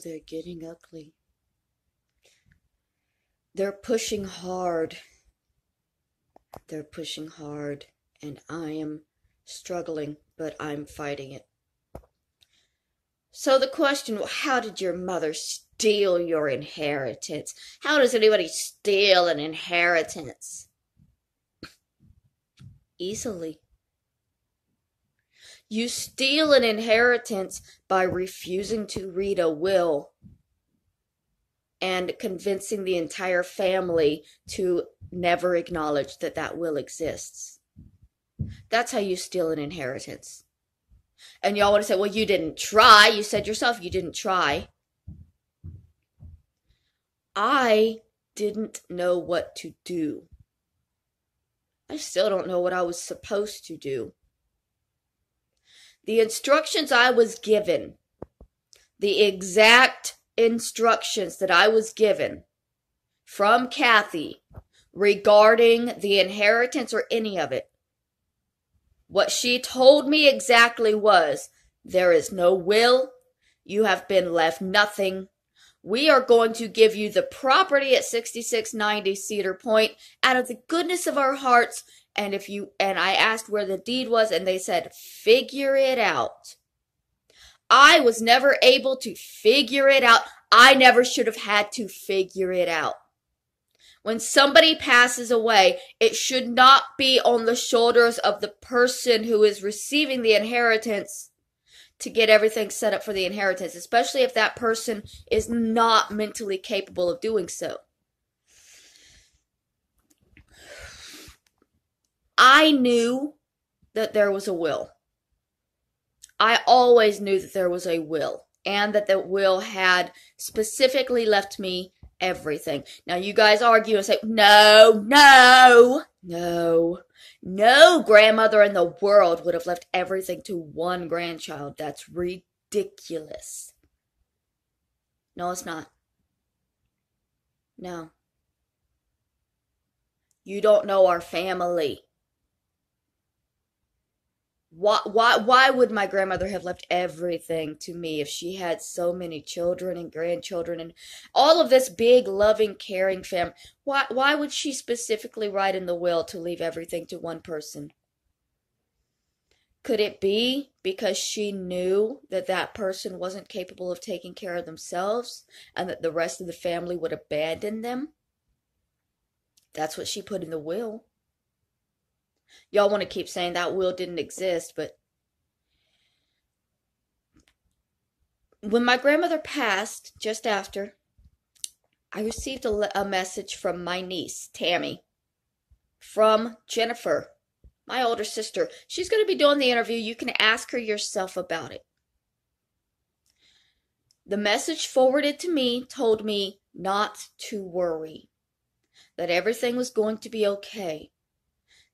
they're getting ugly. They're pushing hard. They're pushing hard, and I am struggling, but I'm fighting it. So the question, how did your mother steal your inheritance? How does anybody steal an inheritance? Easily. You steal an inheritance by refusing to read a will and convincing the entire family to never acknowledge that that will exists. That's how you steal an inheritance. And y'all want to say, well, you didn't try. You said yourself you didn't try. I didn't know what to do. I still don't know what I was supposed to do. The instructions I was given, the exact instructions that I was given from Kathy regarding the inheritance or any of it, what she told me exactly was, there is no will, you have been left nothing. We are going to give you the property at 6690 Cedar Point out of the goodness of our hearts. And I asked where the deed was, and they said, figure it out. I was never able to figure it out. I never should have had to figure it out. When somebody passes away, it should not be on the shoulders of the person who is receiving the inheritance to get everything set up for the inheritance, especially if that person is not mentally capable of doing so. I knew that there was a will. I always knew that there was a will, and that the will had specifically left me everything. Now you guys argue and say, no grandmother in the world would have left everything to one grandchild. That's ridiculous. No, it's not. No. You don't know our family. Why would my grandmother have left everything to me if she had so many children and grandchildren and all of this big, loving, caring family? Why would she specifically write in the will to leave everything to one person? Could it be because she knew that that person wasn't capable of taking care of themselves and that the rest of the family would abandon them? That's what she put in the will. Y'all want to keep saying that will didn't exist, but when my grandmother passed, just after, I received a message from my niece, Tammy, from Jennifer, my older sister. She's going to be doing the interview. You can ask her yourself about it. The message forwarded to me told me not to worry, that everything was going to be okay.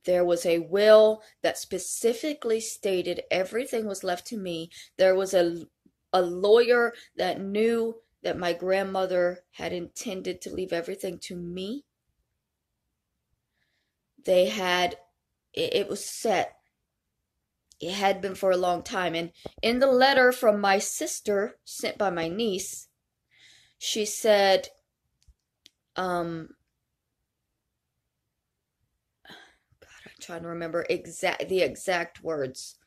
There was a will that specifically stated everything was left to me. There was a lawyer that knew that my grandmother had intended to leave everything to me. It was set. It had been for a long time. And in the letter from my sister, sent by my niece, she said, trying to remember the exact words.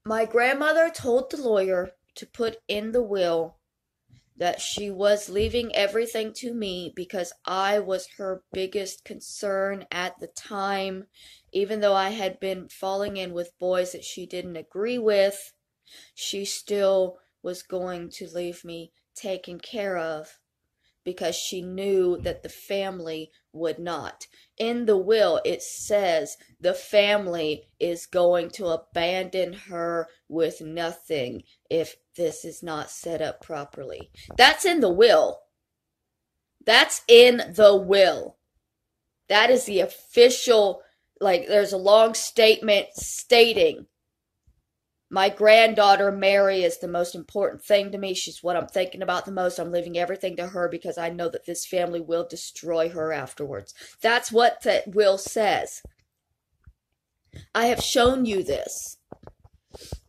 My grandmother told the lawyer to put in the will that she was leaving everything to me because I was her biggest concern at the time. Even though I had been falling in with boys that she didn't agree with, she still was going to leave me taken care of, because she knew that the family would not. In the will, it says the family is going to abandon her with nothing if this is not set up properly. That's in the will. That's in the will. That is the official, there's a long statement stating, my granddaughter Mary is the most important thing to me. She's what I'm thinking about the most. I'm leaving everything to her because I know that this family will destroy her afterwards. That's what the will says. I have shown you this.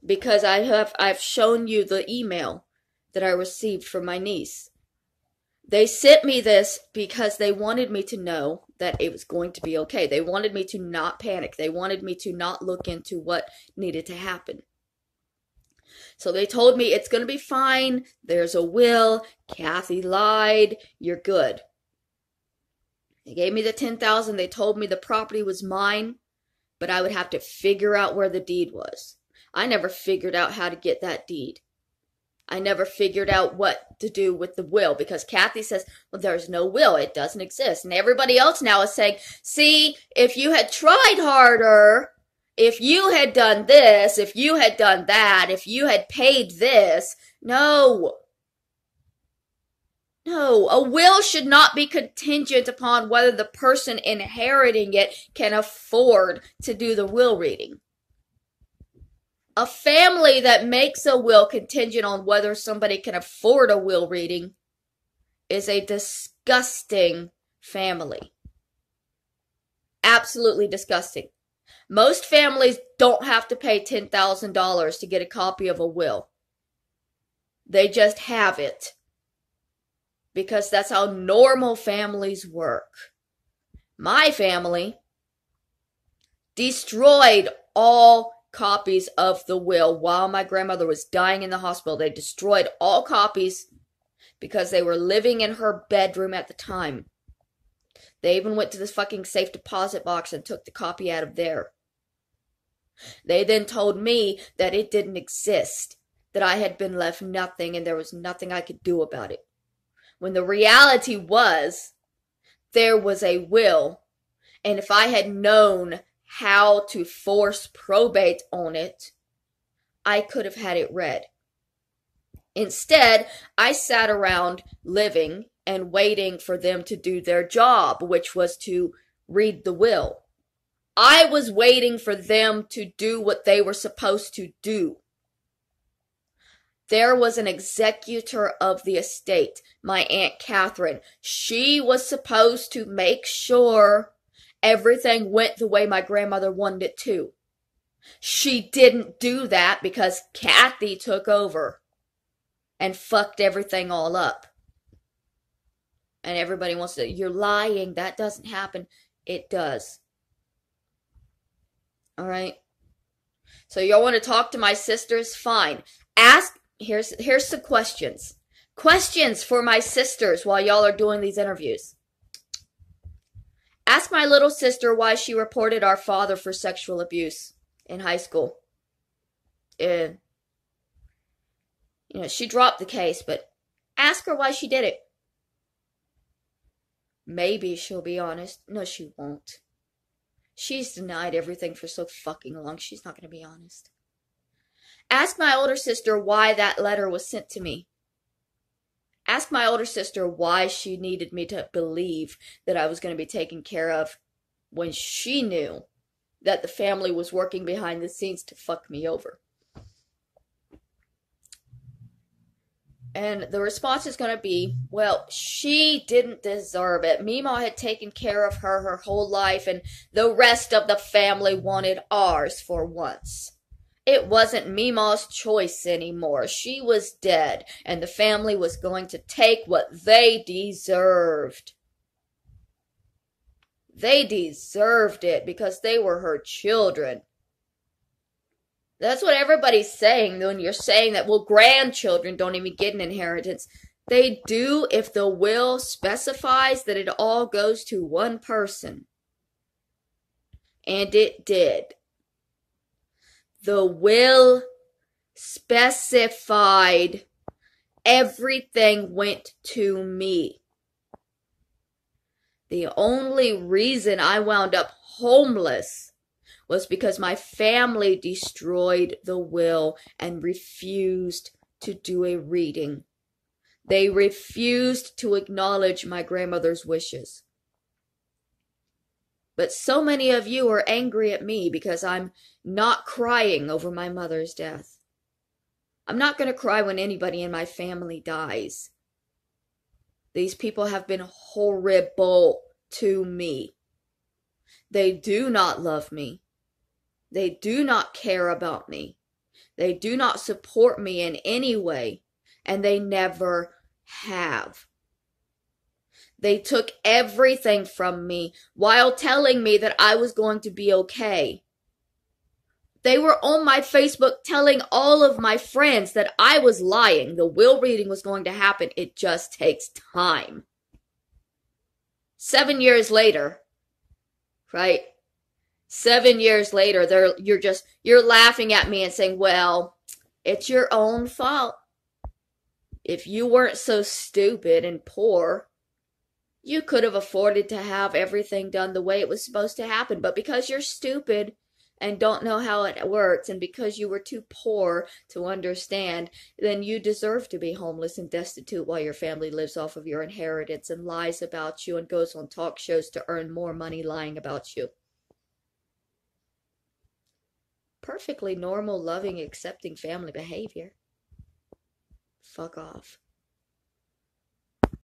because I've shown you the email that I received from my niece. They sent me this because they wanted me to know that it was going to be okay. They wanted me to not panic. They wanted me to not look into what needed to happen. So they told me it's going to be fine. There's a will. Kathy lied. You're good. They gave me the $10,000. They told me the property was mine, but I would have to figure out where the deed was. I never figured out how to get that deed. I never figured out what to do with the will because Kathy says, well, there's no will. It doesn't exist. And everybody else now is saying, see, if you had tried harder, if you had done this, if you had done that, if you had paid this. No. No, a will should not be contingent upon whether the person inheriting it can afford to do the will reading. A family that makes a will contingent on whether somebody can afford a will reading is a disgusting family. Absolutely disgusting. Most families don't have to pay $10,000 to get a copy of a will. They just have it. Because that's how normal families work. My family destroyed all copies of the will while my grandmother was dying in the hospital. They destroyed all copies because they were living in her bedroom at the time. They even went to this fucking safe deposit box and took the copy out of there. They then told me that it didn't exist, that I had been left nothing and there was nothing I could do about it. When the reality was, there was a will, and if I had known how to force probate on it, I could have had it read. Instead, I sat around living and waiting for them to do their job, which was to read the will. I was waiting for them to do what they were supposed to do. There was an executor of the estate, my Aunt Catherine. She was supposed to make sure everything went the way my grandmother wanted it to. She didn't do that because Kathy took over and fucked everything all up. And everybody wants to, you're lying, that doesn't happen. It does. Alright? So y'all want to talk to my sisters? Fine. Here's some questions. Questions for my sisters while y'all are doing these interviews. Ask my little sister why she reported our father for sexual abuse in high school. She dropped the case, but ask her why she did it. Maybe she'll be honest. No, she won't. She's denied everything for so fucking long. She's not going to be honest. Ask my older sister why that letter was sent to me. Ask my older sister why she needed me to believe that I was going to be taken care of when she knew that the family was working behind the scenes to fuck me over. And the response is going to be, well, she didn't deserve it. Meemaw had taken care of her whole life, and the rest of the family wanted ours for once. It wasn't Meemaw's choice anymore. She was dead, and the family was going to take what they deserved. They deserved it because they were her children. That's what everybody's saying when you're saying that, well, grandchildren don't even get an inheritance. They do if the will specifies that it all goes to one person. And it did. The will specified everything went to me. The only reason I wound up homeless was because my family destroyed the will and refused to do a reading. They refused to acknowledge my grandmother's wishes. But so many of you are angry at me because I'm not crying over my mother's death. I'm not going to cry when anybody in my family dies. These people have been horrible to me. They do not love me. They do not care about me. They do not support me in any way, and they never have. They took everything from me while telling me that I was going to be okay. They were on my Facebook telling all of my friends that I was lying. The will reading was going to happen. It just takes time. 7 years later, right? 7 years later, you're laughing at me and saying, well, it's your own fault. If you weren't so stupid and poor, you could have afforded to have everything done the way it was supposed to happen. But because you're stupid and don't know how it works, and because you were too poor to understand, then you deserve to be homeless and destitute while your family lives off of your inheritance and lies about you and goes on talk shows to earn more money lying about you. Perfectly normal, loving, accepting family behavior. Fuck off.